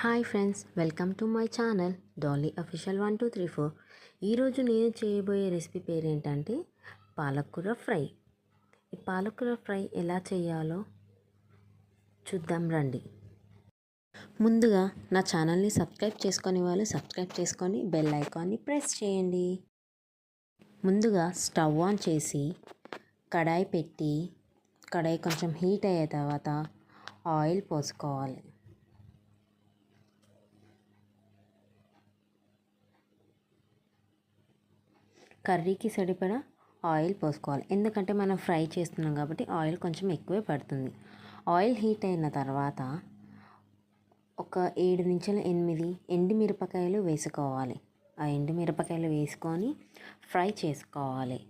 Hi friends, welcome to my channel Dolly official 1234. ఈరోజు నేను చేయబోయే రెసిపీ పేరు ఏంటంటే పాలకూర ఫ్రై. ఈ పాలకూర ఫ్రై ఎలా చేయాలో చూద్దాం రండి. ముందుగా నా ఛానల్ని సబ్స్క్రైబ్ చేసుకొని వాళ్ళు సబ్స్క్రైబ్ చేసుకొని బెల్ ఐకాన్ని ప్రెస్ చేయండి. ముందుగా స్టవ్ ఆన్ చేసి కడాయి పెట్టి కడాయి కొంచెం హీట్ అయ్యే తర్వాత ఆయిల్ పోసుకోవాలి. కర్రీకి సరిపడా ఆయిల్ పోసుకోవాలి, ఎందుకంటే మనం ఫ్రై చేస్తున్నాం కాబట్టి ఆయిల్ కొంచెం ఎక్కువే పడుతుంది. ఆయిల్ హీట్ అయిన తర్వాత ఒక 7 నుంచి 8 ఎండుమిరపకాయలు వేసుకోవాలి. ఆ ఎండుమిరపకాయలు వేసుకొని ఫ్రై చేసుకోవాలి.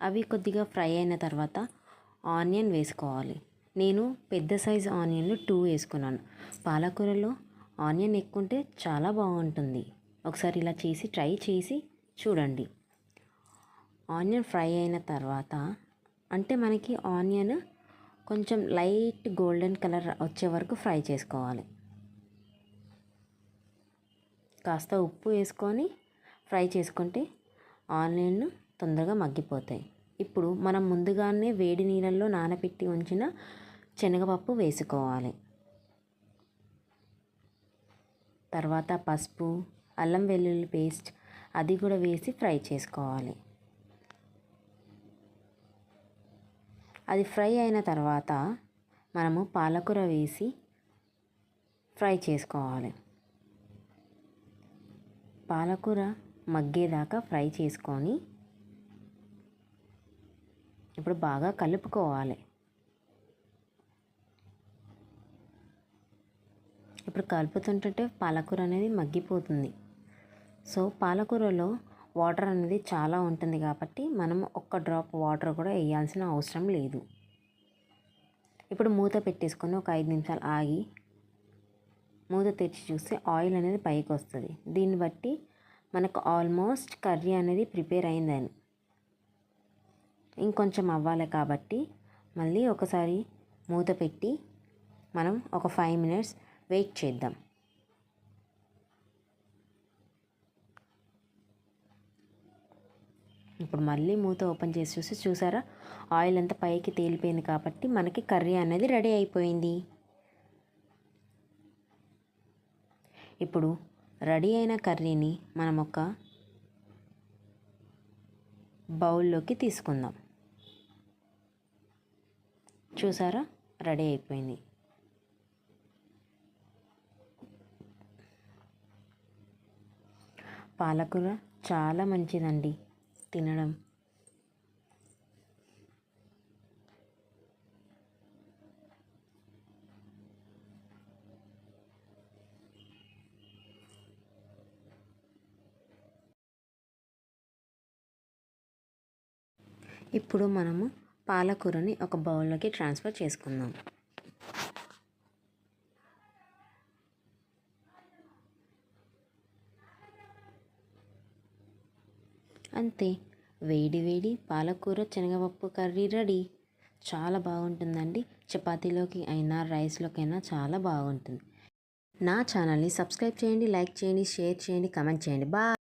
అవి కొద్దిగా ఫ్రై అయిన తర్వాత ఆనియన్ వేసుకోవాలి. నేను పెద్ద సైజు ఆనియన్లు 2 వేసుకున్నాను. పాలకూరలో ఆనియన్ ఎక్కువ ఉంటే చాలా బాగుంటుంది. ఒకసారి ఇలా చేసి ట్రై చేసి చూడండి. ఆనియన్ ఫ్రై అయిన తర్వాత అంటే మనకి ఆనియన్ కొంచెం లైట్ గోల్డెన్ కలర్ వచ్చే వరకు ఫ్రై చేసుకోవాలి. కాస్త ఉప్పు వేసుకొని ఫ్రై చేసుకుంటే ఆనియన్ తొందరగా మగ్గిపోతాయి. ఇప్పుడు మనం ముందుగానే వేడి నీళ్ళల్లో నానబెట్టి ఉంచిన శనగపప్పు వేసుకోవాలి. తర్వాత పసుపు, అల్లం వెల్లుల్లి పేస్ట్ అది కూడా వేసి ఫ్రై చేసుకోవాలి. అది ఫ్రై అయిన తర్వాత మనము పాలకూర వేసి ఫ్రై చేసుకోవాలి. పాలకూర మగ్గేదాకా ఫ్రై చేసుకొని ఇప్పుడు బాగా కలుపుకోవాలి. ఇప్పుడు కలుపుతుంటే పాలకూర అనేది మగ్గిపోతుంది. సో పాలకూరలో వాటర్ అనేది చాలా ఉంటుంది కాబట్టి మనం ఒక్క డ్రాప్ వాటర్ కూడా వేయాల్సిన అవసరం లేదు. ఇప్పుడు మూత పెట్టేసుకొని ఒక 5 నిమిషాలు ఆగి మూత తెరిచి చూస్తే ఆయిల్ అనేది పైకి వస్తుంది. దీన్ని బట్టి మనకు ఆల్మోస్ట్ కర్రీ అనేది ప్రిపేర్ అయిందని. ఇంకొంచెం అవ్వాలి కాబట్టి మళ్ళీ ఒకసారి మూత పెట్టి మనం ఒక 5 మినిట్స్ వెయిట్ చేద్దాం. ఇప్పుడు మళ్ళీ మూత ఓపెన్ చేసి చూసారా, ఆయిల్ అంతా పైకి తేలిపోయింది కాబట్టి మనకి కర్రీ అనేది రెడీ అయిపోయింది. ఇప్పుడు రెడీ అయిన కర్రీని మనం ఒక బౌల్లోకి తీసుకుందాం. చూసారా, రెడీ అయిపోయింది. పాలకూర చాలా మంచిదండి తినడం. ఇప్పుడు మనము పాలకూరని ఒక బౌల్లోకి ట్రాన్స్ఫర్ చేసుకుందాం. అంతే, వేడి వేడి పాలకూర శనగపప్పు కర్రీ రెడీ. చాలా బాగుంటుందండి. చపాతీలోకి అయినా రైస్లోకి అయినా చాలా బాగుంటుంది. నా ఛానల్ని సబ్స్క్రైబ్ చేయండి, లైక్ చేయండి, షేర్ చేయండి, కామెంట్ చేయండి. బాయ్.